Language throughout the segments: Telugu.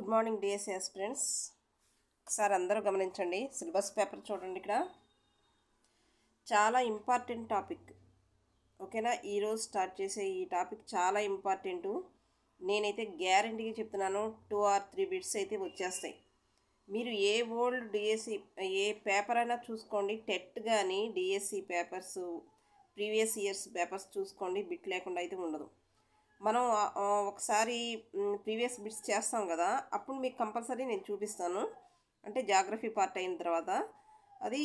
Good morning DSS friends. ఒకసారి అందరూ గమనించండి. సిలబస్ పేపర్ చూడండి. ఇక్కడ చాలా ఇంపార్టెంట్ టాపిక్. ఓకేనా, ఈరోజు స్టార్ట్ చేసే ఈ టాపిక్ చాలా ఇంపార్టెంటు. నేనైతే గ్యారంటీగా చెప్తున్నాను, 2 or 3 బిట్స్ అయితే వచ్చేస్తాయి. మీరు ఏ ఓల్డ్ డిఎస్సి ఏ పేపర్ అయినా చూసుకోండి, టెట్ కానీ DSC papers previous years papers చూసుకోండి, బిట్ లేకుండా అయితే ఉండదు. మనం ఒకసారి ప్రీవియస్ బిట్స్ చేస్తాం కదా, అప్పుడు మీకు కంపల్సరీ నేను చూపిస్తాను. అంటే జాగ్రఫీ పార్ట్ అయిన తర్వాత అది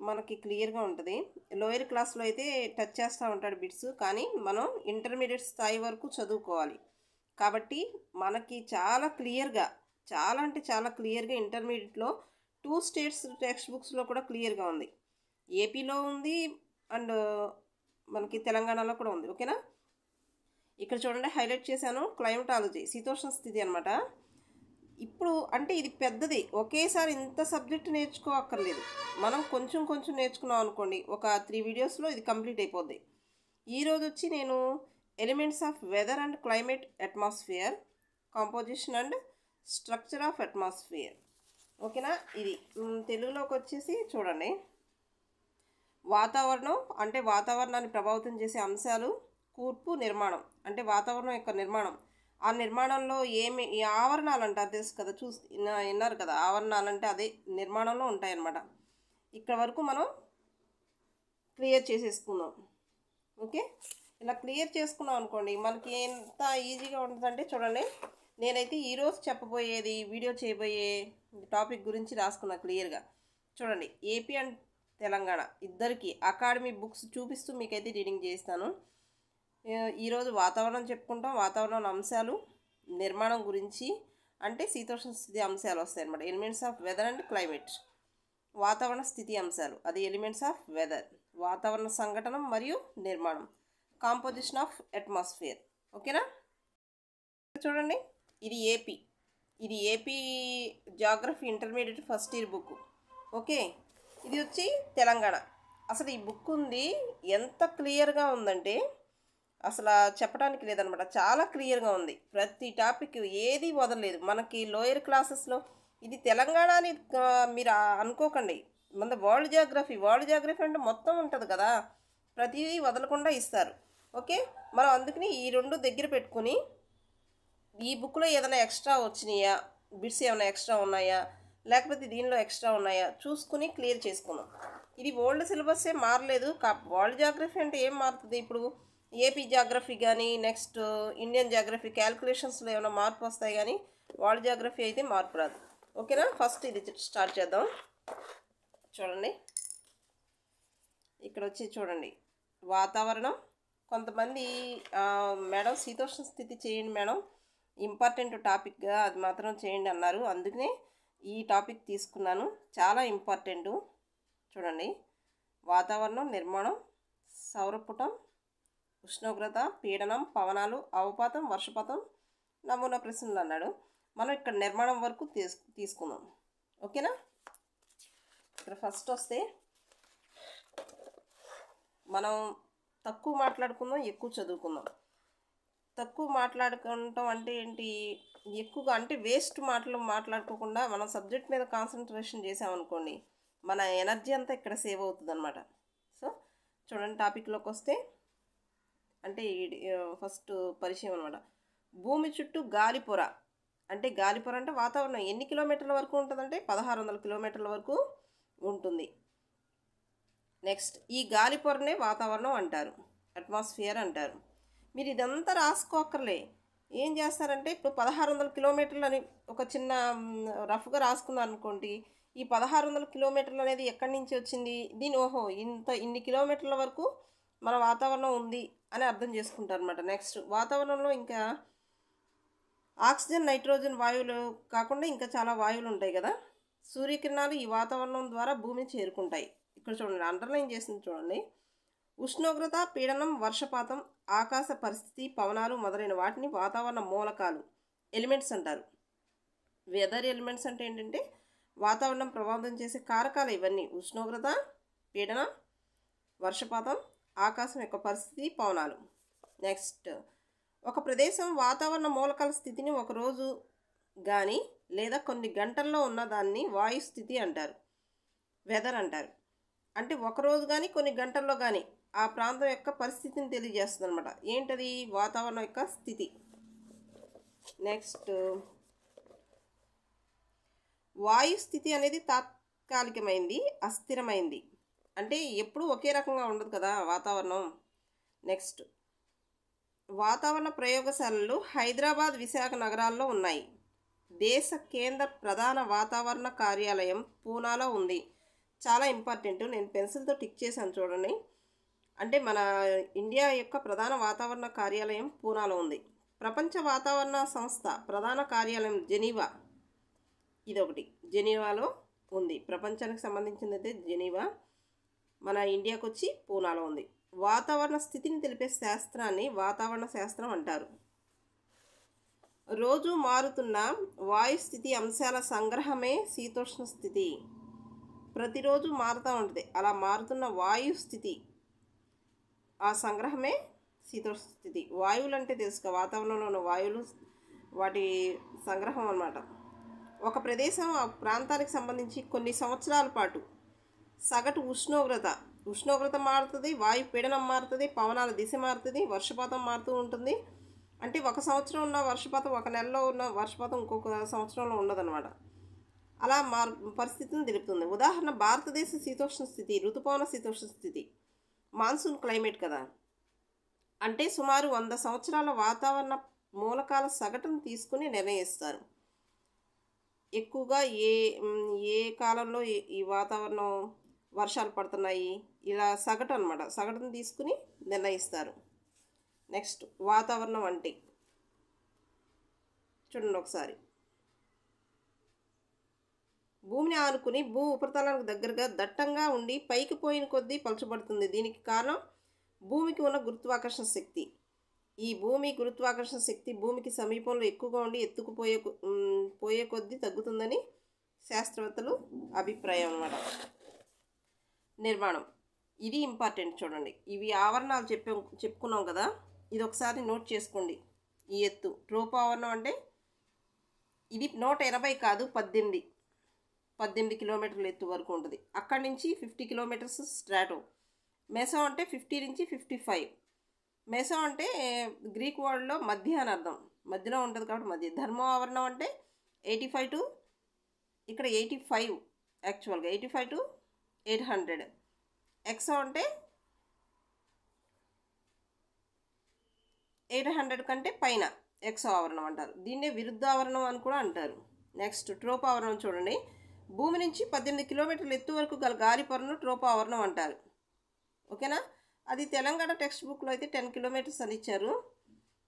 మనకి క్లియర్గా ఉంటుంది. లోయర్ క్లాస్లో అయితే టచ్ చేస్తూ ఉంటాడు బిట్స్, కానీ మనం ఇంటర్మీడియట్ స్థాయి వరకు చదువుకోవాలి. కాబట్టి మనకి చాలా క్లియర్గా, చాలా అంటే చాలా క్లియర్గా ఇంటర్మీడియట్లో 2 స్టేట్స్ టెక్స్ట్ బుక్స్లో కూడా క్లియర్గా ఉంది. ఏపీలో ఉంది అండ్ మనకి తెలంగాణలో కూడా ఉంది. ఓకేనా, ఇక్కడ చూడండి, హైలైట్ చేశాను. క్లైమటాలజీ, శీతోష్ణ స్థితి అనమాట. ఇప్పుడు అంటే ఇది పెద్దది, ఒకేసారి ఇంత సబ్జెక్ట్ నేర్చుకోవక్కర్లేదు. మనం కొంచెం కొంచెం నేర్చుకున్నాం అనుకోండి, ఒక 3 వీడియోస్లో ఇది కంప్లీట్ అయిపోద్ది. ఈరోజు వచ్చి నేను elements of weather and climate, atmosphere, composition and structure of atmosphere. ఓకేనా, ఇది తెలుగులోకి వచ్చేసి చూడండి, వాతావరణం అంటే వాతావరణాన్ని ప్రభావితం చేసే అంశాలు, కూర్పు, నిర్మాణం అంటే వాతావరణం యొక్క నిర్మాణం. ఆ నిర్మాణంలో ఏమి ఆవరణాలు అంటారు, తెలుసు కదా, విన్నారు కదా. ఆవరణాలు అంటే అదే నిర్మాణంలో ఉంటాయన్నమాట. ఇక్కడ వరకు మనం క్లియర్ చేసేసుకుందాం. ఓకే, ఇలా క్లియర్ చేసుకున్నాం అనుకోండి, మనకి ఎంత ఈజీగా ఉంటుందంటే చూడండి, నేనైతే ఈరోజు చెప్పబోయేది, వీడియో చేయబోయే టాపిక్ గురించి రాసుకున్నా క్లియర్గా. చూడండి, ఏపీ అండ్ తెలంగాణ ఇద్దరికి అకాడమీ బుక్స్ చూపిస్తూ మీకైతే రీడింగ్ చేస్తాను. ఈరోజు వాతావరణం చెప్పుకుంటాం, వాతావరణ అంశాలు, నిర్మాణం గురించి అంటే శీతోష్ణ స్థితి అంశాలు వస్తాయి అన్నమాట. Elements of weather and climate, వాతావరణ స్థితి అంశాలు, అది ఎలిమెంట్స్ ఆఫ్ వెదర్, వాతావరణ సంఘటన మరియు నిర్మాణం, కాంపోజిషన్ ఆఫ్ అట్మాస్ఫియర్. ఓకేనా, చూడండి, ఇది AP geography intermediate first year book. Okay, ఇది వచ్చి తెలంగాణ. అసలు ఈ బుక్ ఉంది, ఎంత క్లియర్గా ఉందంటే అసలు చెప్పడానికి లేదనమాట. చాలా క్లియర్గా ఉంది, ప్రతి టాపిక్ ఏది వదలలేదు. మనకి లోయర్ క్లాసెస్లో ఇది తెలంగాణ అని మీరు అనుకోకండి, మన వరల్డ్ జాగ్రఫీ అంటే మొత్తం ఉంటుంది కదా, ప్రతిదీ వదలకుండా ఇస్తారు. ఓకే, మనం అందుకని ఈ 2 దగ్గర పెట్టుకుని ఈ బుక్లో ఏదైనా ఎక్స్ట్రా వచ్చినాయా, బిట్స్ ఏమైనా ఎక్స్ట్రా ఉన్నాయా, లేకపోతే దీనిలో ఎక్స్ట్రా ఉన్నాయా చూసుకుని క్లియర్ చేసుకుందాం. ఇది ఓల్డ్ సిలబస్సే మారలేదు. వరల్డ్ జాగ్రఫీ అంటే ఏం మారుతుంది, ఇప్పుడు ఏపీ జాగ్రఫీ కానీ నెక్స్ట్ ఇండియన్ జాగ్రఫీ క్యాల్కులేషన్స్లో ఏమైనా మార్పు వస్తాయి, కానీ వరల్డ్ జాగ్రఫీ అయితే మార్పు రాదు. ఓకేనా, ఫస్ట్ ఇది స్టార్ట్ చేద్దాం. చూడండి, ఇక్కడ వచ్చి చూడండి, వాతావరణం. కొంతమంది మేడం శీతోష్ణ స్థితి చేయండి మేడం, ఇంపార్టెంట్ టాపిక్గా అది మాత్రం చేయండి అన్నారు, అందుకనే ఈ టాపిక్ తీసుకున్నాను. చాలా ఇంపార్టెంటు. చూడండి, వాతావరణం, నిర్మాణం, సౌరపుటం, ఉష్ణోగ్రత, పీడనం, పవనాలు, అవపాతం, వర్షపాతం, నమూనా ప్రశ్నలు అన్నాడు. మనం ఇక్కడ నిర్మాణం వరకు తీసుకుందాం. ఓకేనా, ఇక్కడ ఫస్ట్ వస్తే మనం తక్కువ మాట్లాడుకుందాం, ఎక్కువ చదువుకుందాం. తక్కువ మాట్లాడుకుంటాం అంటే ఏంటి, ఎక్కువగా అంటే వేస్ట్ మాట్లాడుకోకుండా మనం సబ్జెక్ట్ మీద కాన్సన్ట్రేషన్ చేసామనుకోండి, మన ఎనర్జీ అంతా ఇక్కడ సేవ్ అవుతుంది అనమాట. సో చూడండి, టాపిక్లోకి వస్తే అంటే ఫస్ట్ పరిచయం అనమాట. భూమి చుట్టూ గాలిపొర అంటే వాతావరణం ఎన్ని కిలోమీటర్ల వరకు ఉంటుందంటే 1600 కిలోమీటర్ల వరకు ఉంటుంది. నెక్స్ట్, ఈ గాలిపొరనే వాతావరణం అంటారు, అట్మాస్ఫియర్ అంటారు. మీరు ఇదంతా రాసుకోక్కర్లే. ఏం చేస్తారంటే, ఇప్పుడు 1600 కిలోమీటర్లు అని ఒక చిన్న రఫ్గా రాసుకున్నారు అనుకోండి, ఈ 1600 కిలోమీటర్లు అనేది ఎక్కడి నుంచి వచ్చింది, దీని ఇన్ని కిలోమీటర్ల వరకు మన వాతావరణం ఉంది అని అర్థం చేసుకుంటారు అనమాట. నెక్స్ట్, వాతావరణంలో ఇంకా ఆక్సిజన్, నైట్రోజన్ వాయువులు కాకుండా ఇంకా చాలా వాయువులు ఉంటాయి కదా. సూర్యకిరణాలు ఈ వాతావరణం ద్వారా భూమిని చేరుకుంటాయి. ఇక్కడ చూడండి, అండర్లైన్ చేసింది చూడండి. ఉష్ణోగ్రత, పీడనం, వర్షపాతం, ఆకాశ పరిస్థితి, పవనాలు మొదలైన వాటిని వాతావరణ మూలకాలు, ఎలిమెంట్స్ అంటారు. వెదర్ ఎలిమెంట్స్ అంటే ఏంటంటే వాతావరణం ప్రభావితం చేసే కారకాలు ఇవన్నీ: ఉష్ణోగ్రత, పీడనం, వర్షపాతం, ఆకాశం యొక్క పరిస్థితి, పవనాలు. నెక్స్ట్, ఒక ప్రదేశం వాతావరణ మూలకాల స్థితిని ఒకరోజు కానీ లేదా కొన్ని గంటల్లో ఉన్న దాన్ని వాయు స్థితి అంటారు, వెదర్ అంటారు. అంటే ఒకరోజు కానీ కొన్ని గంటల్లో కానీ ఆ ప్రాంతం యొక్క పరిస్థితిని తెలియజేస్తుంది అనమాట. ఏంటది? వాతావరణం యొక్క స్థితి. నెక్స్ట్, వాయు స్థితి అనేది తాత్కాలికమైంది, అస్థిరమైంది. అంటే ఎప్పుడూ ఒకే రకంగా ఉండదు కదా వాతావరణం. నెక్స్ట్, వాతావరణ ప్రయోగశాలలు హైదరాబాద్, విశాఖ నగరాల్లో ఉన్నాయి. దేశ కేంద్ర ప్రధాన వాతావరణ కార్యాలయం పూనాలో ఉంది. చాలా ఇంపార్టెంట్. నేను పెన్సిల్తో టిక్ చేశాను చూడండి. అంటే మన ఇండియా యొక్క ప్రధాన వాతావరణ కార్యాలయం పూనాలో ఉంది. ప్రపంచ వాతావరణ సంస్థ ప్రధాన కార్యాలయం జెనీవా, ఇదొకటి జెనీవాలో ఉంది. ప్రపంచానికి సంబంధించింది అయితే జెనీవా, మన ఇండియాకు వచ్చి పూనాలో ఉంది. వాతావరణ స్థితిని తెలిపే శాస్త్రాన్ని వాతావరణ శాస్త్రం అంటారు. రోజు మారుతున్న వాయు స్థితి అంశాల సంగ్రహమే శీతోష్ణ స్థితి. ప్రతిరోజు మారుతూ ఉంటుంది. అలా మారుతున్న వాయు స్థితి, ఆ సంగ్రహమే శీతోష్ణ స్థితి. వాయువులు అంటే తెలుసుక, వాతావరణంలో ఉన్న వాయువులు, వాటి సంగ్రహం అన్నమాట. ఒక ప్రదేశం ఆ ప్రాంతానికి సంబంధించి కొన్ని సంవత్సరాల పాటు సగటు ఉష్ణోగ్రత మారుతుంది, వాయు పీడనం మారుతుంది, పవనాల దిశ మారుతుంది, వర్షపాతం మారుతూ ఉంటుంది. అంటే ఒక సంవత్సరం ఉన్న వర్షపాతం, ఒక నెలలో ఉన్న వర్షపాతం ఇంకొక సంవత్సరంలో ఉండదన్నమాట. అలా పరిస్థితిని తెలుపుతుంది. ఉదాహరణ, భారతదేశ శీతోష్ణ స్థితి ఋతుపవన శీతోష్ణ స్థితి, మాన్సూన్ క్లైమేట్ కదా. అంటే సుమారు 100 సంవత్సరాల వాతావరణ మూలకాల సగటును తీసుకుని నిర్ణయిస్తారు. ఎక్కువగా ఏ కాలంలో ఈ వాతావరణం వర్షాలు పడుతున్నాయి, ఇలా సగటు అనమాట, సగటును తీసుకుని నిర్ణయిస్తారు. నెక్స్ట్, వాతావరణం అంటే చూడండి ఒకసారి. భూమిని ఆనుకుని భూ ఉపరితలానికి దగ్గరగా దట్టంగా ఉండి పైకి పోయిన కొద్దీ పలచబడుతుంది. దీనికి కారణం భూమికి ఉన్న గురుత్వాకర్షణ శక్తి. ఈ భూమి గురుత్వాకర్షణ శక్తి భూమికి సమీపంలో ఎక్కువగా ఉండి పోయే కొద్దీ తగ్గుతుందని శాస్త్రవేత్తలు అభిప్రాయం అన్నమాట. నిర్మాణం, ఇది ఇంపార్టెంట్. చూడండి, ఇవి ఆవరణాలు చెప్పుకున్నాం కదా, ఇది ఒకసారి నోట్ చేసుకోండి. ఈ ఎత్తు ట్రోపావరణం అంటే ఇది 180 కాదు, 18 కిలోమీటర్ల ఎత్తు వరకు ఉంటుంది. అక్కడి నుంచి 50 కిలోమీటర్స్ స్ట్రాటో. మెసో అంటే 50 నుంచి 55. మెసో అంటే గ్రీక్ వర్డ్లో మధ్య అని అర్థం, మధ్యలో ఉంటుంది కాబట్టి మధ్య. ధర్మో ఆవరణం అంటే 85 టు, ఇక్కడ 85, యాక్చువల్గా 85 టు 800. ఎక్సో అంటే 800 కంటే పైన ఎక్సో ఆవరణం అంటారు. దీన్నే విరుద్ధావరణం అని కూడా అంటారు. నెక్స్ట్, ట్రోపావరణం చూడండి. భూమి నుంచి 18 కిలోమీటర్ల ఎత్తు వరకు గల గాలి పొరను ట్రోపావరణం అంటారు. ఓకేనా? అది తెలంగాణ టెక్స్ట్ బుక్లో అయితే 10 కిలోమీటర్స్ అని ఇచ్చారు.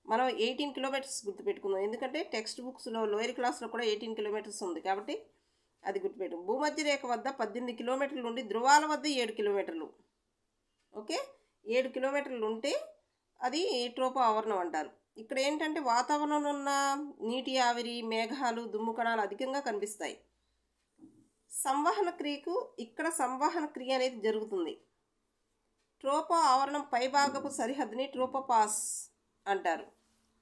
మనం 18 కిలోమీటర్స్ గుర్తుపెట్టుకుందాం, ఎందుకంటే టెక్స్ట్ బుక్స్లో లోయర్ క్లాస్లో కూడా 18 కిలోమీటర్స్ ఉంది కాబట్టి అది గుర్తుపెట్టు. భూమధ్య రేఖ వద్ద 18 కిలోమీటర్లు ఉండి ధృవాల వద్ద 7 కిలోమీటర్లు. ఓకే, 7 కిలోమీటర్లు ఉంటే అది ట్రోపో ఆవరణం అంటారు. ఇక్కడ ఏంటంటే వాతావరణంలో ఉన్న నీటి ఆవిరి, మేఘాలు, దుమ్ము కణాలు అధికంగా కనిపిస్తాయి. సంవహన క్రియకు ఇక్కడ సంవహన క్రియ అనేది జరుగుతుంది. ట్రోపో ఆవరణం పైభాగపు సరిహద్దుని ట్రోపోపాస్ అంటారు.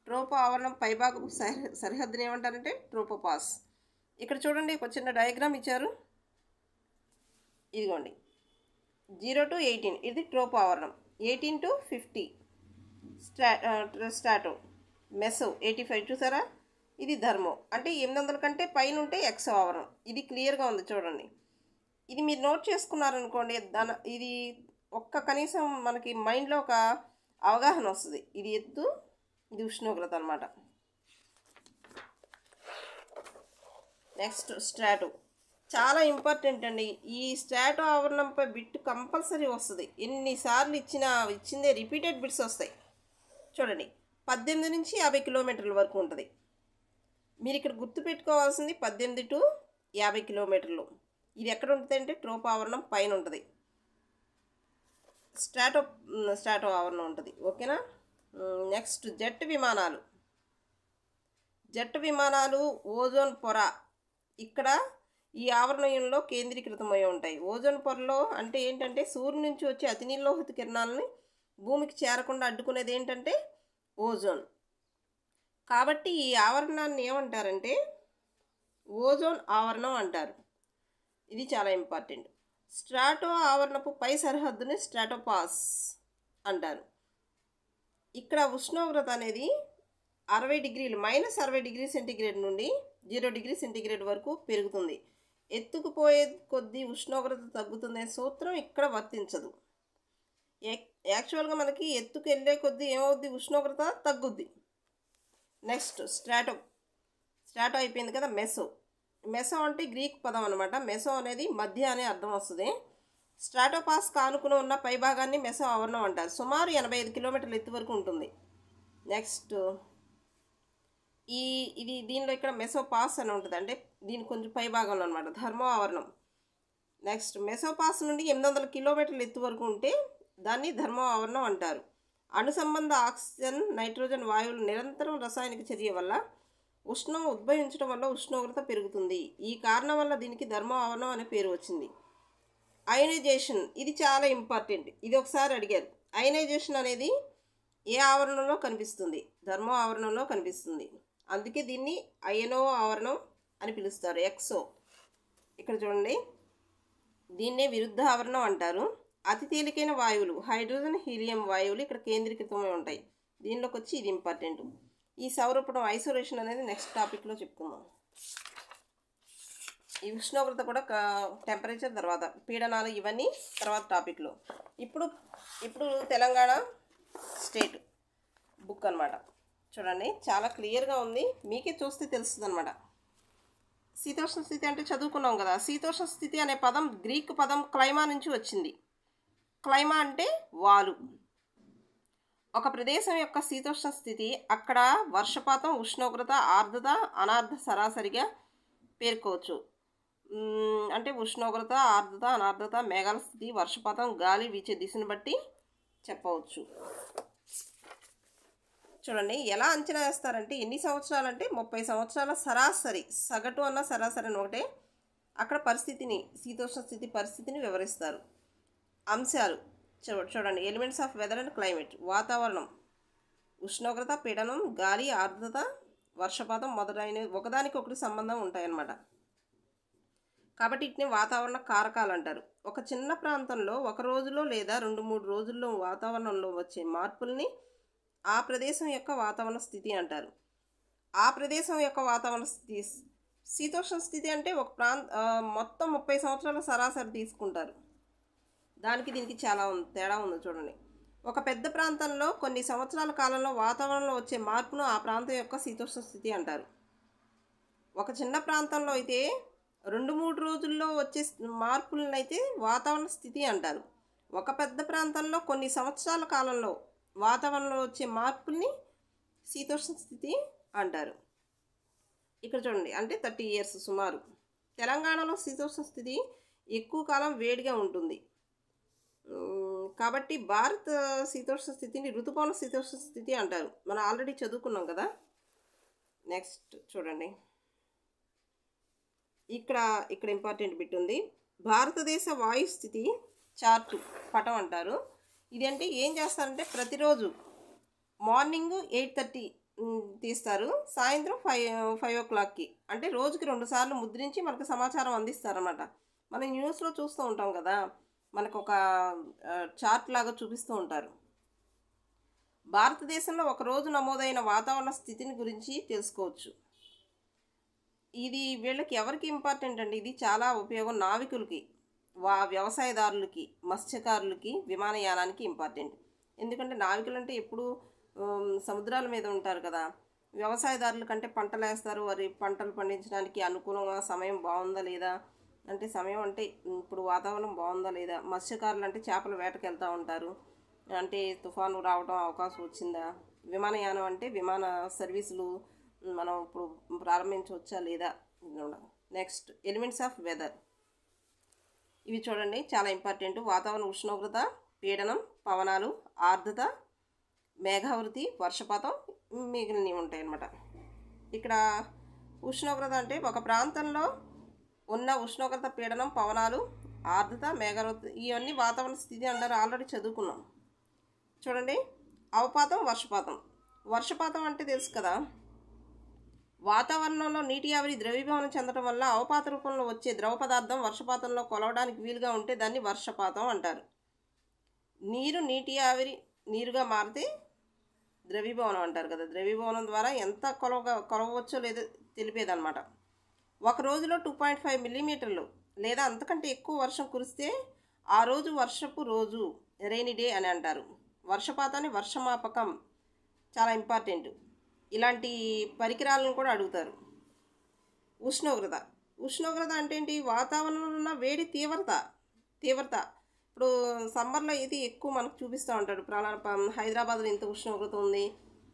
ట్రోపో ఆవరణం పైభాగపు సరిహద్దుని ఏమంటారంటే ట్రోపోపాస్. ఇక్కడ చూడండి, ఒక చిన్న డయాగ్రామ్ ఇచ్చారు, ఇదిగోండి. 0 to 18 ఇది ట్రోపో ఆవరణం. 18 to 50 స్ట్రాటో. మెసో 85 చూసారా, ఇది ధర్మో. అంటే 800 కంటే పైన ఉంటే ఎక్సో ఆవరణం. ఇది క్లియర్గా ఉంది చూడండి. ఇది మీరు నోట్ చేసుకున్నారనుకోండి, ఇది కనీసం మనకి మైండ్లో ఒక అవగాహన వస్తుంది. ఇది ఎత్తు, ఇది ఉష్ణోగ్రత అన్నమాట. నెక్స్ట్, స్ట్రాటో చాలా ఇంపార్టెంట్ అండి. ఈ స్ట్రాటో ఆవరణంపై బిట్ కంపల్సరీ వస్తుంది. ఎన్నిసార్లు ఇచ్చిందే రిపీటెడ్ బిట్స్ వస్తాయి. చూడండి, 18 నుంచి 50 కిలోమీటర్ల వరకు ఉంటుంది. మీరు ఇక్కడ గుర్తుపెట్టుకోవాల్సింది 18 టు 50 కిలోమీటర్లు. ఇది ఎక్కడ ఉంటుంది అంటే ట్రోపో ఆవరణం పైన ఉంటుంది, స్ట్రాటో ఆవరణం ఉంటుంది. ఓకేనా? నెక్స్ట్, జెట్ విమానాలు ఓజోన్ పొర ఇక్కడ ఈ ఆవరణంలో కేంద్రీకృతమై ఉంటాయి. ఓజోన్ పొరలో అంటే ఏంటంటే సూర్యుని నుంచి వచ్చే అతినీలలోహిత కిరణాలని భూమికి చేరకుండా అడ్డుకునేది ఏంటంటే ఓజోన్. కాబట్టి ఈ ఆవరణాన్ని ఏమంటారంటే ఓజోన్ ఆవరణం అంటారు. ఇది చాలా ఇంపార్టెంట్. స్ట్రాటో ఆవరణపు పై సరిహద్దుని స్ట్రాటోపాస్ అంటారు. ఇక్కడ ఉష్ణోగ్రత అనేది 60 డిగ్రీలు -60 ° C నుండి 0 °C వరకు పెరుగుతుంది. ఎత్తుకు పోయే కొద్దీ ఉష్ణోగ్రత తగ్గుతుందనే సూత్రం ఇక్కడ వర్తించదు. యాక్చువల్గా మనకి ఎత్తుకు వెళ్ళే కొద్దీ ఏమవుద్ది, ఉష్ణోగ్రత తగ్గుద్ది. నెక్స్ట్ స్ట్రాటో అయిపోయింది కదా. మెసో అంటే గ్రీక్ పదం అనమాట. మెసో అనేది మధ్య అనే అర్థం వస్తుంది. స్ట్రాటోపాస్ కానుకుని ఉన్న పై భాగాన్ని మెసో ఆవరణం అంటారు. సుమారు 85 కిలోమీటర్ల ఎత్తు వరకు ఉంటుంది. నెక్స్ట్ దీనిలో ఇక్కడ మెసోపాస్ అని ఉంటుంది, అంటే దీని కొంచెం పై భాగంలో అనమాట, ధర్మో ఆవరణం. నెక్స్ట్ మెసోపాస్ నుండి 800 కిలోమీటర్ల ఎత్తు వరకు ఉంటే దాన్ని ధర్మో ఆవరణం అంటారు. అణుసంబంధ ఆక్సిజన్, నైట్రోజన్ వాయువులు నిరంతరం రసాయనిక చర్య వల్ల ఉష్ణం ఉద్భవించడం వల్ల ఉష్ణోగ్రత పెరుగుతుంది. ఈ కారణం వల్ల దీనికి ధర్మో ఆవరణం అనే పేరు వచ్చింది. అయనైజేషన్, ఇది చాలా ఇంపార్టెంట్. ఇది ఒకసారి అడిగారు. అయనైజేషన్ అనేది ఏ ఆవరణంలో కనిపిస్తుంది? ధర్మో ఆవరణంలో కనిపిస్తుంది. అందుకే దీన్ని అయనో ఆవరణం అని పిలుస్తారు. ఎక్సో. ఇక్కడ చూడండి, దీన్నే విరుద్ధ ఆవరణం అంటారు. అతి తేలికైన వాయువులు, హైడ్రోజన్, హీలియం వాయువులు ఇక్కడ కేంద్రీకృతమై ఉంటాయి. దీనిలోకి వచ్చి ఇది ఇంపార్టెంట్. ఈ సౌరపటం ఐసోలేషన్ అనేది నెక్స్ట్ టాపిక్లో చెప్పుకుందాం. ఈ ఉష్ణోగ్రత కూడా టెంపరేచర్ తర్వాత, పీడనాలు ఇవన్నీ తర్వాత టాపిక్లో. ఇప్పుడు తెలంగాణ స్టేట్ బుక్ అనమాట. చూడండి, చాలా క్లియర్గా ఉంది, మీకే చూస్తే తెలుస్తుంది అనమాట. శీతోష్ణ స్థితి అంటే చదువుకున్నాం కదా. శీతోష్ణ స్థితి అనే పదం గ్రీక్ పదం క్లైమా నుంచి వచ్చింది. క్లైమా అంటే వాలు. ఒక ప్రదేశం యొక్క శీతోష్ణ స్థితి అక్కడ వర్షపాతం, ఉష్ణోగ్రత, ఆర్ద్రత, అనార్ద్ర సరాసరిగా పేర్కోవచ్చు. అంటే ఉష్ణోగ్రత, ఆర్ద్రత, అనార్ద్రత, మేఘాల స్థితి, వర్షపాతం, గాలి వీచే దిశను బట్టి చెప్పవచ్చు. చూడండి, ఎలా అంచనా వేస్తారంటే ఎన్ని సంవత్సరాలు అంటే 30 సంవత్సరాల సరాసరి, సగటు అన్న సరాసరి అని ఒకటే. అక్కడ పరిస్థితిని, శీతోష్ణ స్థితి పరిస్థితిని వివరిస్తారు. అంశాలు చూడండి, elements of weather and climate. వాతావరణం, ఉష్ణోగ్రత, పీడనం, గాలి, ఆర్ద్రత, వర్షపాతం మొదలైనవి ఒకదానికొకటి సంబంధం ఉంటాయన్నమాట. కాబట్టి వీటిని వాతావరణ కారకాలు అంటారు. ఒక చిన్న ప్రాంతంలో ఒక రోజులో లేదా 2-3 రోజుల్లో వాతావరణంలో వచ్చే మార్పుల్ని ఆ ప్రదేశం యొక్క వాతావరణ స్థితి అంటారు. ఆ ప్రదేశం యొక్క వాతావరణ స్థితి. శీతోష్ణ స్థితి అంటే ఒక మొత్తం 30 సంవత్సరాల సరాసరి తీసుకుంటారు. దానికి దీనికి చాలా తేడా ఉంది. చూడండి, ఒక పెద్ద ప్రాంతంలో కొన్ని సంవత్సరాల కాలంలో వాతావరణంలో వచ్చే మార్పును ఆ ప్రాంతం యొక్క శీతోష్ణ స్థితి అంటారు. ఒక చిన్న ప్రాంతంలో అయితే 2-3 రోజుల్లో వచ్చే మార్పులనైతే వాతావరణ స్థితి అంటారు. ఒక పెద్ద ప్రాంతంలో కొన్ని సంవత్సరాల కాలంలో వాతావరణంలో వచ్చే మార్పుల్ని శీతోష్ణ స్థితి అంటారు. ఇక్కడ చూడండి, అంటే 30 years సుమారు. తెలంగాణలో శీతోష్ణ స్థితి ఎక్కువ కాలం వేడిగా ఉంటుంది. కాబట్టి భారత శీతోష్ణ స్థితిని ఋతుపవన శీతోష్ణ స్థితి అంటారు. మనం ఆల్రెడీ చదువుకున్నాం కదా. నెక్స్ట్ చూడండి, ఇక్కడ ఇంపార్టెంట్ బిట్ ఉంది. భారతదేశ వాయుస్థితి చార్టు పటం అంటారు. ఇది అంటే ఏం చేస్తారంటే ప్రతిరోజు మార్నింగ్ 8:30 తీస్తారు, సాయంత్రం 5 o'clockకి, అంటే రోజుకి 2 సార్లు ముద్రించి మనకు సమాచారం అందిస్తారన్నమాట. మనం న్యూస్లో చూస్తూ ఉంటాం కదా, మనకు ఒక చార్ట్ లాగా చూపిస్తూ ఉంటారు. భారతదేశంలో ఒక రోజు నమోదైన వాతావరణ స్థితిని గురించి తెలుసుకోవచ్చు. ఇది వీళ్ళకి ఎవరికి ఇంపార్టెంట్ అంటే ఇది చాలా ఉపయోగం. నావికులకి, వ్యవసాయదారులకి, మత్స్యకారులకి, విమానయానానికి ఇంపార్టెంట్. ఎందుకంటే నావికులు అంటే ఎప్పుడు సముద్రాల మీద ఉంటారు కదా. వ్యవసాయదారుల కంటే పంటలు వేస్తారు, వారి పంటలు పండించడానికి అనుకూలంగా సమయం బాగుందా లేదా అంటే, సమయం అంటే ఇప్పుడు వాతావరణం బాగుందా లేదా. మత్స్యకారులు అంటే చేపల వేటకు వెళ్తూ ఉంటారు, అంటే తుఫాను రావడం అవకాశం వచ్చిందా. విమానయానం అంటే విమాన సర్వీసులు మనం ఇప్పుడు ప్రారంభించవచ్చా లేదా. Next elements of weather. ఇవి చూడండి, చాలా ఇంపార్టెంట్. వాతావరణ ఉష్ణోగ్రత, పీడనం, పవనాలు, ఆర్ద్రత, మేఘావృతి, వర్షపాతం, మిగిలినవి ఉంటాయి అన్నమాట. ఇక్కడ ఉష్ణోగ్రత అంటే ఒక ప్రాంతంలో ఉన్న ఉష్ణోగ్రత, పీడనం, పవనాలు, ఆర్ద్రత, మేఘావృతి, ఇవన్నీ వాతావరణ స్థితి అంటారు. ఆల్రెడీ చదువుకున్నాం. చూడండి, అవపాతం, వర్షపాతం. వర్షపాతం అంటే తెలుసు కదా, వాతావరణంలో నీటి ఆవిరి ద్రవీభవనం చెందడం వల్ల అవపాత రూపంలో వచ్చే ద్రవ పదార్థం వర్షపాతంలో కొలవడానికి వీలుగా ఉంటే దాన్ని వర్షపాతం అంటారు. నీటి ఆవిరి నీరుగా మారితే ద్రవీభవనం అంటారు కదా. ద్రవీభవనం ద్వారా ఎంత కొలవచ్చో లేదో తెలిపేదన్నమాట. ఒక రోజులో 2.5 మిల్లీమీటర్లు లేదా అంతకంటే ఎక్కువ వర్షం కురిస్తే ఆ రోజు వర్షపు రోజు, రెయినీ డే అని అంటారు. వర్షపాతాన్ని వర్షమాపకం చాలా ఇంపార్టెంట్. ఇలాంటి పరికరాలను కూడా అడుగుతారు. ఉష్ణోగ్రత అంటే ఏంటి? వాతావరణంలో ఉన్న వేడి తీవ్రత. ఇప్పుడు సమ్మర్లో ఇది ఎక్కువ మనకు చూపిస్తూ ఉంటాడు. హైదరాబాద్లో ఇంత ఉష్ణోగ్రత ఉంది,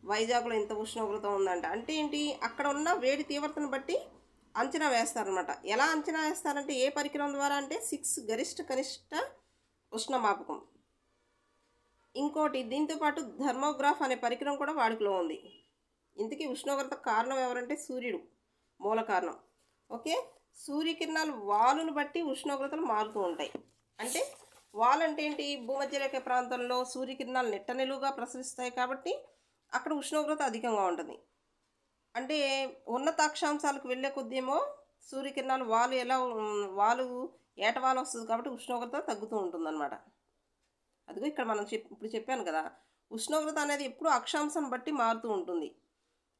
వైజాగ్లో ఇంత ఉష్ణోగ్రత ఉందంట. అంటే ఏంటి? అక్కడ ఉన్న వేడి తీవ్రతను బట్టి అంచనా వేస్తారనమాట. ఎలా అంచనా వేస్తారంటే ఏ పరికరం ద్వారా అంటే 6 గరిష్ట కనిష్ట ఉష్ణమాపకం. ఇంకోటి దీంతోపాటు థర్మోగ్రాఫ్ అనే పరికరం కూడా వాడుకలో ఉంది. ఇంతకీ ఉష్ణోగ్రత కారణం ఎవరంటే సూర్యుడు మూల కారణం. ఓకే, సూర్యకిరణాలు వాలును బట్టి ఉష్ణోగ్రతలు మారుతూ ఉంటాయి. అంటే వాల్ అంటే ఏంటి? భూమధ్యరేఖ ప్రాంతంలో సూర్యకిరణాలు నిట్టనిలువుగా ప్రసరిస్తాయి కాబట్టి అక్కడ ఉష్ణోగ్రత అధికంగా ఉంటుంది. అంటే ఉన్నత అక్షాంశాలకు వెళ్ళే కొద్దీ ఏమో సూర్యకిరణాలు వాలు ఏటవాలు వస్తుంది కాబట్టి ఉష్ణోగ్రత తగ్గుతూ ఉంటుందన్నమాట. అదిగో ఇక్కడ మనం ఇప్పుడు చెప్పాను కదా, ఉష్ణోగ్రత అనేది ఎప్పుడు అక్షాంశం బట్టి మారుతూ ఉంటుంది.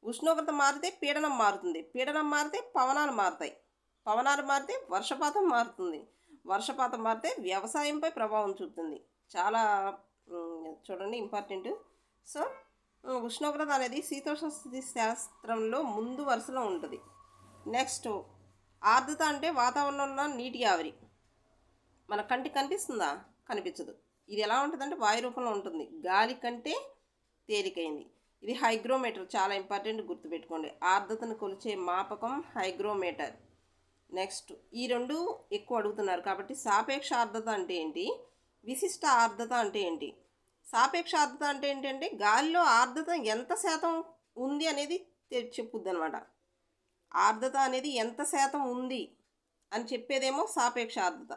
ఉష్ణోగ్రత మారితే పీడనం మారుతుంది, పీడనం మారితే పవనాలు మారుతాయి, పవనాలు మారితే వర్షపాతం మారుతుంది, వర్షపాతం మారితే వ్యవసాయంపై ప్రభావం చూపుతుంది. చాలా చూడండి ఇంపార్టెంట్. సో ఉష్ణోగ్రత అనేది శీతోష్ణ స్థితి శాస్త్రంలో ముందు వరుసలో ఉంటుంది. నెక్స్ట్ ఆర్ద్రత అంటే వాతావరణంలో ఉన్న నీటి ఆవిరి. మన కంటికి కనిపిస్తుందా? కనిపించదు. ఇది ఎలా ఉంటుందంటే వాయు రూపంలో ఉంటుంది, గాలి కంటే తేలికైంది. ఇది హైగ్రోమీటర్, చాలా ఇంపార్టెంట్, గుర్తుపెట్టుకోండి. ఆర్ద్రతను కొలిచే మాపకం హైగ్రోమీటర్. నెక్స్ట్ ఈ రెండు ఎక్కువ అడుగుతున్నారు కాబట్టి సాపేక్ష ఆర్ద్రత అంటే ఏంటి, విశిష్ట ఆర్ద్రత అంటే ఏంటి? సాపేక్ష ఆర్ద్రత అంటే ఏంటంటే గాలిలో ఆర్ద్రత ఎంత శాతం ఉంది అనేది చెప్పుద్ది అనమాట. ఆర్ద్రత అనేది ఎంత శాతం ఉంది అని చెప్పేదేమో సాపేక్ష ఆర్ద్రత.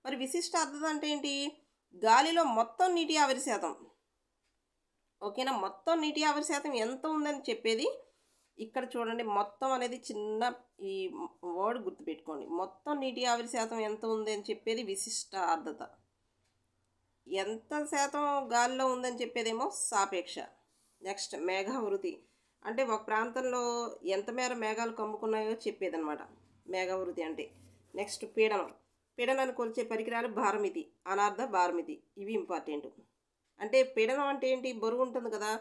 మరి విశిష్ట ఆర్ద్రత అంటే ఏంటి? గాలిలో మొత్తం నీటి ఆవిరి శాతం. ఓకేనా, మొత్తం నీటి ఆవిరి శాతం ఎంత ఉందని చెప్పేది. ఇక్కడ చూడండి, మొత్తం అనేది చిన్న ఈ వర్డ్ గుర్తుపెట్టుకోండి. మొత్తం నీటి ఆవిరి శాతం ఎంత ఉంది అని చెప్పేది విశిష్ట ఆర్ద్రత. ఎంత శాతం గాలిలో ఉందని చెప్పేదేమో సాపేక్ష. నెక్స్ట్ మేఘావృతి అంటే ఒక ప్రాంతంలో ఎంత మేర మేఘాలు కమ్ముకున్నాయో చెప్పేదన్నమాట మేఘావృతి అంటే. నెక్స్ట్ పీడనాన్ని కొలిచే పరికరాలు భారమితి, అనార్ధ భారమితి, ఇవి ఇంపార్టెంట్. అంటే పీడనం అంటే ఏంటి? బరువు ఉంటుంది కదా,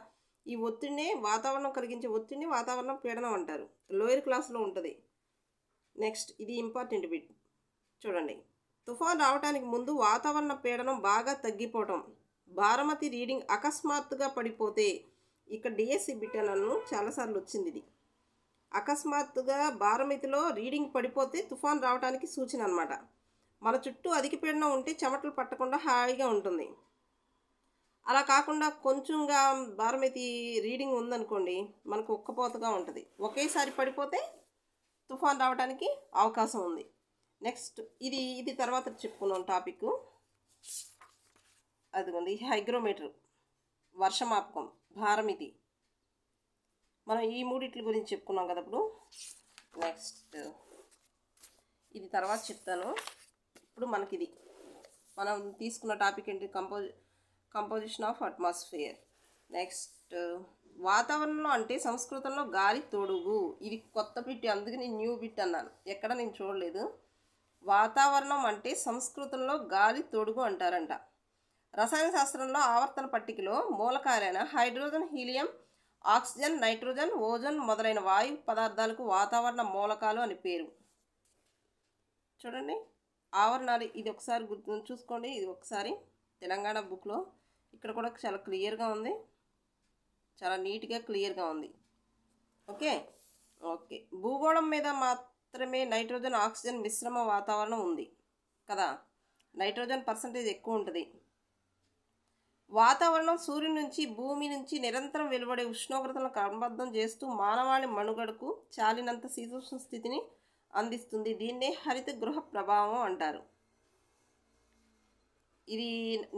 ఈ ఒత్తిడిని వాతావరణం కలిగించే ఒత్తిడిని వాతావరణం పీడనం అంటారు. లోయర్ క్లాస్లో ఉంటుంది. నెక్స్ట్ ఇది ఇంపార్టెంట్ బిట్ చూడండి. తుఫాన్ రావడానికి ముందు వాతావరణ పీడనం బాగా తగ్గిపోవటం, భారమతి రీడింగ్ అకస్మాత్తుగా పడిపోతే, ఇక్కడ డిఎస్సి బిట్ నన్ను చాలాసార్లు వచ్చింది ఇది. అకస్మాత్తుగా భారమితిలో రీడింగ్ పడిపోతే తుఫాన్ రావడానికి సూచన అనమాట. మన చుట్టూ అధిక పీడనం ఉంటే చెమటలు పట్టకుండా హాయిగా ఉంటుంది. అలా కాకుండా కొంచెంగా భారమితి రీడింగ్ ఉందనుకోండి, మనకు ఉక్కపోతగా ఉంటుంది. ఒకేసారి పడిపోతే తుఫాన్ రావడానికి అవకాశం ఉంది. నెక్స్ట్ ఇది తర్వాత చెప్పుకున్నాం టాపిక్. అదిగోండి హైగ్రోమీటర్, వర్షమాపకం, భారమితి, మనం ఈ మూడిట్ల గురించి చెప్పుకున్నాం కదా ఇప్పుడు. నెక్స్ట్ ఇది తర్వాత చెప్తాను. ఇప్పుడు మనకిది మనం తీసుకున్న టాపిక్ ఏంటి? Composition of atmosphere. నెక్స్ట్ వాతావరణంలో అంటే సంస్కృతంలో గాలి తొడుగు. ఇది కొత్త బిట్, అందుకని న్యూ బిట్ అన్నాను, ఎక్కడ నేను చూడలేదు. వాతావరణం అంటే సంస్కృతంలో గాలి తొడుగు అంటారంట. రసాయన శాస్త్రంలో ఆవర్తన పట్టికలో మూలకాలైన hydrogen, helium, oxygen, nitrogen, ozone మొదలైన వాయు పదార్థాలకు వాతావరణ మూలకాలు అని పేరు. చూడండి ఆవరణాలు, ఇది ఒకసారి చూసుకోండి. ఇది ఒకసారి తెలంగాణ బుక్లో ఇక్కడ కూడా చాలా క్లియర్గా ఉంది, చాలా నీట్గా క్లియర్గా ఉంది. ఓకే భూగోళం మీద మాత్రమే నైట్రోజన్, ఆక్సిజన్ మిశ్రమ వాతావరణం ఉంది కదా, నైట్రోజన్ పర్సంటేజ్ ఎక్కువ ఉంటుంది. వాతావరణం సూర్యుని నుంచి, భూమి నుంచి నిరంతరం వెలువడే ఉష్ణోగ్రతలను క్రమబద్ధం చేస్తూ మానవాళి మనుగడకు చాలినంత శీతోష్ణ స్థితిని అందిస్తుంది. దీన్నే హరిత గృహ ప్రభావం అంటారు. ఇది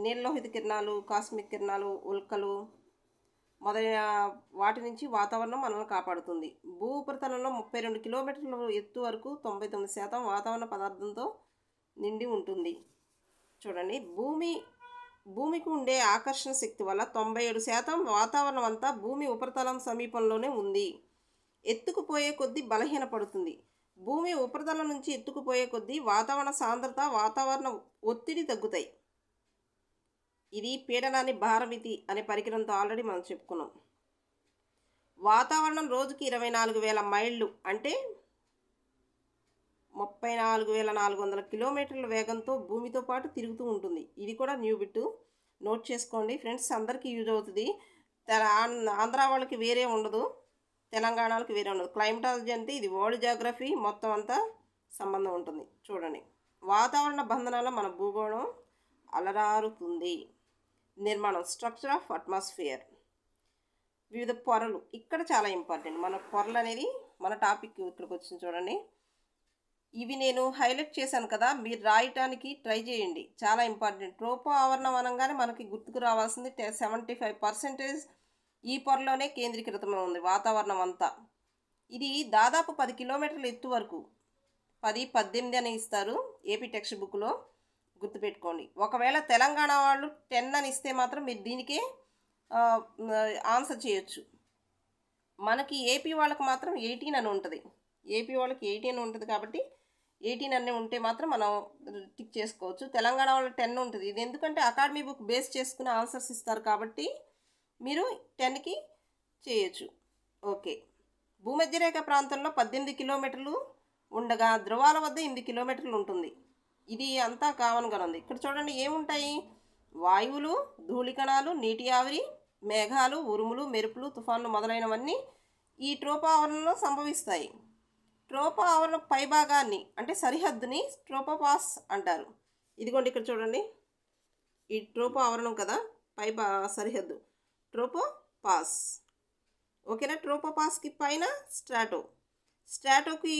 నీలలోహిత కిరణాలు, కాస్మిక్ కిరణాలు, ఉల్కలు, మొదలైన వాటి నుంచి వాతావరణం మనల్ని కాపాడుతుంది. భూ ఉపరితలంలో 32 కిలోమీటర్ల ఎత్తు వరకు 99% వాతావరణ పదార్థంతో నిండి ఉంటుంది. చూడండి, భూమికి ఉండే ఆకర్షణ శక్తి వల్ల 97% వాతావరణం అంతా భూమి ఉపరితలం సమీపంలోనే ఉంది. ఎత్తుకుపోయే కొద్దీ బలహీనపడుతుంది. భూమి ఉపరితలం నుంచి ఎత్తుకుపోయే కొద్దీ వాతావరణ సాంద్రత, వాతావరణ ఒత్తిడి తగ్గుతాయి. ఇది పీడనాన్ని భారమితి అనే పరికరంతో ఆల్రెడీ మనం చెప్పుకున్నాం. వాతావరణం రోజుకి 24,000 మైళ్ళు అంటే 34,400 కిలోమీటర్ల వేగంతో భూమితో పాటు తిరుగుతూ ఉంటుంది. ఇది కూడా న్యూ బిట్, నోట్ చేసుకోండి ఫ్రెండ్స్, అందరికీ యూజ్ అవుతుంది. ఆంధ్ర వాళ్ళకి వేరే ఉండదు, తెలంగాణకి వేరే ఉండదు. క్లైమటాలజీ అంటే ఇది వరల్డ్ జాగ్రఫీ మొత్తం అంతా సంబంధం ఉంటుంది. చూడండి, వాతావరణ బంధనాల మన భూగోళం అలరారుతుంది. నిర్మాణం, స్ట్రక్చర్ ఆఫ్ అట్మాస్ఫియర్. వివిధ పొరలు, ఇక్కడ చాలా ఇంపార్టెంట్. మన పొరలు అనేది మన టాపిక్ ఇక్కడికి వచ్చింది. చూడండి, ఇవి నేను హైలైట్ చేశాను కదా, మీరు రాయటానికి ట్రై చేయండి, చాలా ఇంపార్టెంట్. ట్రోపో ఆవరణం అనగానే మనకి గుర్తుకు రావాల్సింది 75% ఈ పొరలోనే కేంద్రీకృతమై ఉంది వాతావరణం అంతా. ఇది దాదాపు 10 కిలోమీటర్ల ఎత్తు వరకు, 10, 18 అని ఇస్తారు ఏపీ టెక్స్ట్ బుక్లో, గుర్తుపెట్టుకోండి. ఒకవేళ తెలంగాణ వాళ్ళు 10 అని ఇస్తే మాత్రం మీరు దీనికే ఆన్సర్ చేయొచ్చు. మనకి ఏపీ వాళ్ళకి మాత్రం 18 అని ఉంటుంది. ఏపీ వాళ్ళకి 18 ఉంటుంది కాబట్టి 18 అని ఉంటే మాత్రం మనం టిక్ చేసుకోవచ్చు. తెలంగాణ వాళ్ళు 10 ఉంటుంది. ఇది ఎందుకంటే అకాడమీ బుక్ బేస్ చేసుకుని ఆన్సర్స్ ఇస్తారు కాబట్టి మీరు 10కి చేయొచ్చు. ఓకే, భూమధ్యరేఖ ప్రాంతంలో 18 కిలోమీటర్లు ఉండగా ధ్రువాల వద్ద 8 కిలోమీటర్లు ఉంటుంది. ఇది అంతా కామన్గా ఉంది. ఇక్కడ చూడండి, ఏముంటాయి? వాయువులు, ధూళికణాలు, నీటి ఆవిరి, మేఘాలు, ఉరుములు, మెరుపులు, తుఫాన్లు మొదలైనవన్నీ ఈ ట్రోపో ఆవరణలో సంభవిస్తాయి. ట్రోపో ఆవరణ పైభాగాన్ని అంటే సరిహద్దుని ట్రోపోపాస్ అంటారు. ఇదిగోండి, ఇక్కడ చూడండి, ఈ ట్రోపో ఆవరణం కదా, సరిహద్దు ట్రోపోపాస్. ఓకేనా? ట్రోపోపాస్కి పైన స్ట్రాటోకి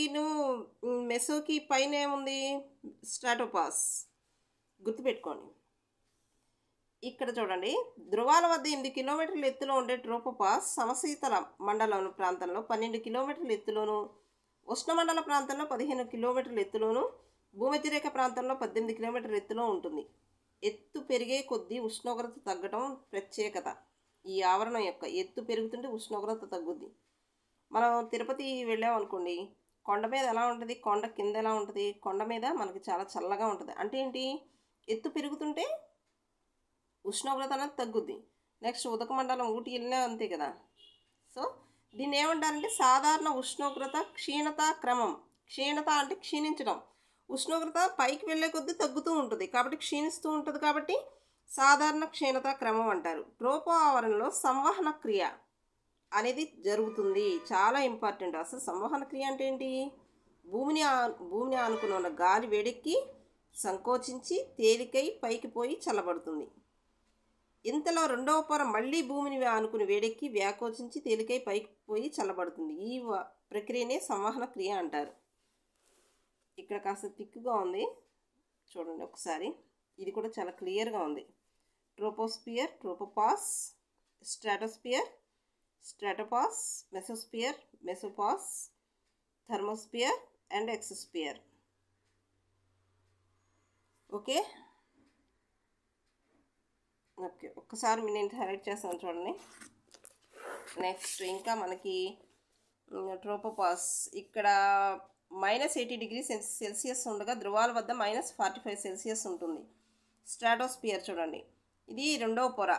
మెసోకి పైన ఏముంది? స్ట్రాటోపాస్. గుర్తుపెట్టుకోండి. ఇక్కడ చూడండి, ధ్రువాల వద్ద 8 కిలోమీటర్ల ఎత్తులో ఉండే ట్రోపోపాస్ సమశీతల మండలం ప్రాంతంలో 12 కిలోమీటర్ల ఎత్తులోను, ఉష్ణమండల ప్రాంతంలో 15 కిలోమీటర్ల ఎత్తులోను, భూమధ్యరేఖ ప్రాంతంలో 18 కిలోమీటర్ల ఎత్తులో ఉంటుంది. ఎత్తు పెరిగే కొద్దీ ఉష్ణోగ్రత తగ్గడం ప్రత్యేకత. ఈ ఆవరణం యొక్క ఎత్తు పెరుగుతుంటే ఉష్ణోగ్రత తగ్గుద్ది. మనం తిరుపతి వెళ్ళామనుకోండి, కొండ మీద ఎలా ఉంటుంది, కొండ కింద ఎలా ఉంటుంది? కొండ మీద మనకి చాలా చల్లగా ఉంటుంది. అంటే ఏంటి? ఎత్తు పెరుగుతుంటే ఉష్ణోగ్రత అనేది తగ్గుద్ది. నెక్స్ట్ ఉదకమండలం, ఊటీ వెళ్ళినా అంతే కదా. సో దీన్ని ఏమంటారంటే సాధారణ ఉష్ణోగ్రత క్షీణత క్రమం. క్షీణత అంటే క్షీణించడం. ఉష్ణోగ్రత పైకి వెళ్ళే కొద్దీ తగ్గుతూ ఉంటుంది కాబట్టి క్షీణిస్తూ ఉంటుంది కాబట్టి సాధారణ క్షీణత క్రమం అంటారు. ట్రోపో ఆవరణలో సంవహన క్రియ అనేది జరుగుతుంది. చాలా ఇంపార్టెంట్. అసలు సంవహన క్రియ అంటే ఏంటి? భూమిని ఆనుకుని ఉన్న గాలి వేడెక్కి సంకోచించి తేలికై పైకి పోయి చల్లబడుతుంది. ఇంతలో రెండవ పొర మళ్ళీ భూమిని ఆనుకుని వేడెక్కి వ్యాకోచించి తేలికై పైకి పోయి చల్లబడుతుంది. ఈ ప్రక్రియనే సంవహన క్రియ అంటారు. ఇక్కడ కాస్త థిక్గా ఉంది, చూడండి ఒకసారి. ఇది కూడా చాలా క్లియర్గా ఉంది. Troposphere, tropopause, stratosphere, stratopause, mesosphere, mesopause, thermosphere and exosphere. Okay, ఒక్కసారి నేను హైలైట్ చేస్తాను చూడండి. నెక్స్ట్ ఇంకా మనకి ట్రోపోపాస్ ఇక్కడ -80°C ఉండగా ధ్రువాల వద్ద -45°C ఉంటుంది. స్ట్రాటోస్పియర్ చూడండి, ఇది రెండవ పొర.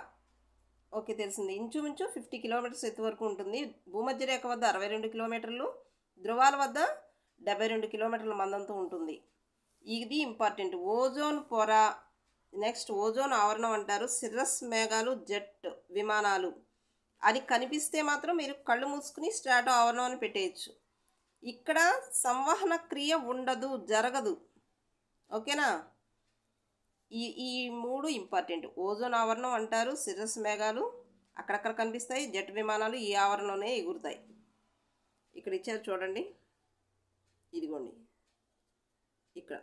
ఓకే, తెలిసింది. ఇంచుమించు 50 కిలోమీటర్స్ ఎత్తు వరకు ఉంటుంది. భూమధ్యరేఖ వద్ద 62 కిలోమీటర్లు, ధ్రువాల వద్ద 72 కిలోమీటర్ల మందంతో ఉంటుంది. ఇది ఇంపార్టెంట్. ఓజోన్ పొర, నెక్స్ట్ ఓజోన్ ఆవరణం అంటారు. సిర్రస్ మేఘాలు, జెట్ విమానాలు అని కనిపిస్తే మాత్రం మీరు కళ్ళు మూసుకుని స్ట్రాటో ఆవరణం అని పెట్టేయచ్చు. ఇక్కడ సంవహన క్రియ ఉండదు, జరగదు. ఓకేనా? ఈ మూడు ఇంపార్టెంట్. ఓజోన్ ఆవరణం అంటారు, సిర్రస్ మేఘాలు అక్కడక్కడ కనిపిస్తాయి, జెట్ విమానాలు ఈ ఆవరణలోనే ఎగురుతాయి. ఇక్కడ ఇచ్చారు చూడండి, ఇదిగోండి ఇక్కడ.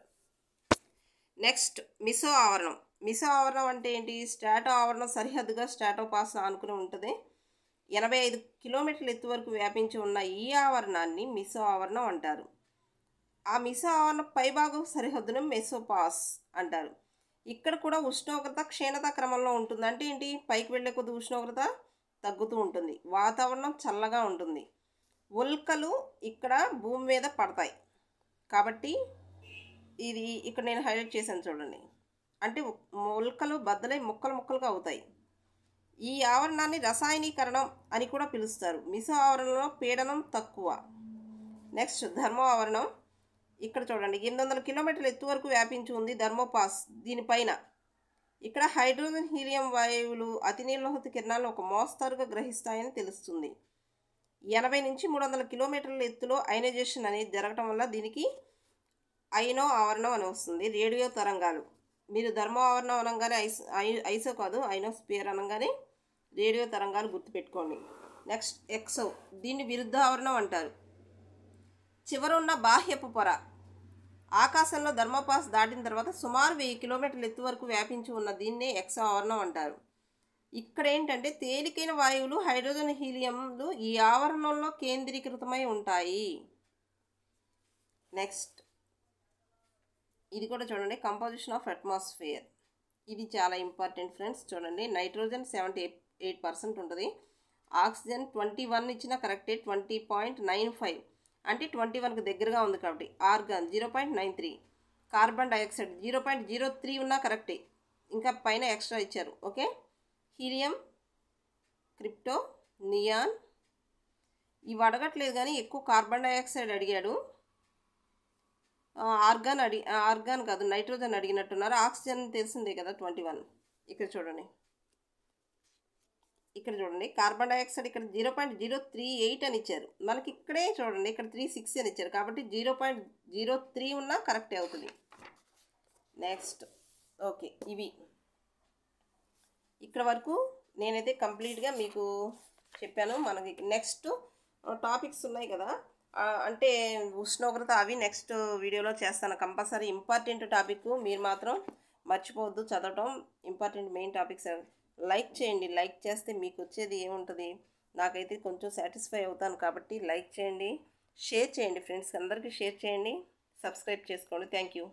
నెక్స్ట్ మిసో ఆవరణం. మిసో ఆవరణం అంటే ఏంటి? స్ట్రాటో ఆవరణం సరిహద్దుగా స్ట్రాటోపాస్ ఆనుకుని ఉంటుంది. 85 కిలోమీటర్ల ఎత్తు వరకు వ్యాపించి ఉన్న ఈ ఆవరణాన్ని మిసో ఆవరణం అంటారు. ఆ మిసో ఆవరణం పైభాగం సరిహద్దును మెసోపాస్ అంటారు. ఇక్కడ కూడా ఉష్ణోగ్రత క్షీణత క్రమంలో ఉంటుంది. అంటే ఏంటి, పైకి వెళ్ళే కొద్ది ఉష్ణోగ్రత తగ్గుతూ ఉంటుంది, వాతావరణం చల్లగా ఉంటుంది. ఉల్కలు ఇక్కడ భూమి మీద పడతాయి కాబట్టి ఇది ఇక్కడ నేను హైలైట్ చేశాను చూడండి. అంటే ఉల్కలు బద్దలై ముక్కలు ముక్కలుగా అవుతాయి. ఈ ఆవరణాన్ని రసాయనీకరణం అని కూడా పిలుస్తారు. మిసో ఆవరణలో పీడనం తక్కువ. నెక్స్ట్ ధర్మో ఆవరణం. ఇక్కడ చూడండి 800 కిలోమీటర్ల ఎత్తు వరకు వ్యాపించి ఉంది ధర్మోపాస్. దీనిపైన ఇక్కడ హైడ్రోజన్ హీలియం వాయువులు అతి నీలలోహిత కిరణాలను ఒక మోస్తరుగా గ్రహిస్తాయని తెలుస్తుంది. 80 నుంచి 300 కిలోమీటర్ల ఎత్తులో అయనైజేషన్ అనేది జరగటం వల్ల దీనికి ఐనో ఆవరణం అని వస్తుంది. రేడియో తరంగాలు. మీరు ధర్మో ఆవరణం అనగానే ఐసో కాదు, ఐనోస్పియర్ అనగానే రేడియో తరంగాలు గుర్తుపెట్టుకోండి. Next exo. దీన్ని విరుద్ధ ఆవరణం అంటారు. చివరున్న బాహ్యపు పొర. ఆకాశంలో ధర్మోపాస్ దాటిన తర్వాత సుమారు 1000 కిలోమీటర్ల ఎత్తు వరకు వ్యాపించి ఉన్న దీన్నే ఎక్సో ఆవరణం అంటారు. ఇక్కడ ఏంటంటే తేలికైన వాయువులు హైడ్రోజన్ హీలియంలు ఈ ఆవరణంలో కేంద్రీకృతమై ఉంటాయి. నెక్స్ట్ ఇది కూడా చూడండి, కంపోజిషన్ ఆఫ్ అట్మాస్ఫియర్. ఇది చాలా ఇంపార్టెంట్ ఫ్రెండ్స్. చూడండి, నైట్రోజన్ 78% ఉంటుంది. ఆక్సిజన్ 21 ఇచ్చిన కరెక్టే, 20.95 అంటే 21కి దగ్గరగా ఉంది కాబట్టి. ఆర్గాన్ 0.93, కార్బన్ డైఆక్సైడ్ 0.03 ఉన్నా కరెక్టే, ఇంకా పైన ఎక్స్ట్రా ఇచ్చారు. ఓకే. హీలియం, క్రిప్టో, నియాన్ ఇవి అడగట్లేదు కానీ ఎక్కువ కార్బన్ డైఆక్సైడ్ అడిగాడు. ఆర్గాన్ కాదు, నైట్రోజన్ అడిగినట్టున్నారు. ఆక్సిజన్ తెలిసిందే కదా 21. ఇక్కడ చూడండి కార్బన్ డైఆక్సైడ్ ఇక్కడ 0.038 అని ఇచ్చారు. మనకి ఇక్కడే చూడండి ఇక్కడ 36 అని ఇచ్చారు కాబట్టి 0.03 ఉన్నా కరెక్టే అవుతుంది. నెక్స్ట్ ఓకే, ఇవి ఇక్కడ వరకు నేనైతే కంప్లీట్గా మీకు చెప్పాను. మనకి నెక్స్ట్ టాపిక్స్ ఉన్నాయి కదా, అంటే ఉష్ణోగ్రత, అవి నెక్స్ట్ వీడియోలో చేస్తాను కంపల్సరీ. ఇంపార్టెంట్ టాపిక్, మీరు మాత్రం మర్చిపోవద్దు చదవటం. Important main topics. లైక్ చేయండి. లైక్ చేస్తే మీకు వచ్చేది ఏముంటుంది, నాకైతే కొంచెం సాటిస్ఫై అవుతాను కాబట్టి లైక్ చేయండి. షేర్ చేయండి ఫ్రెండ్స్ అందరికీ షేర్ చేయండి. సబ్స్క్రైబ్ చేసుకోండి. Thank you.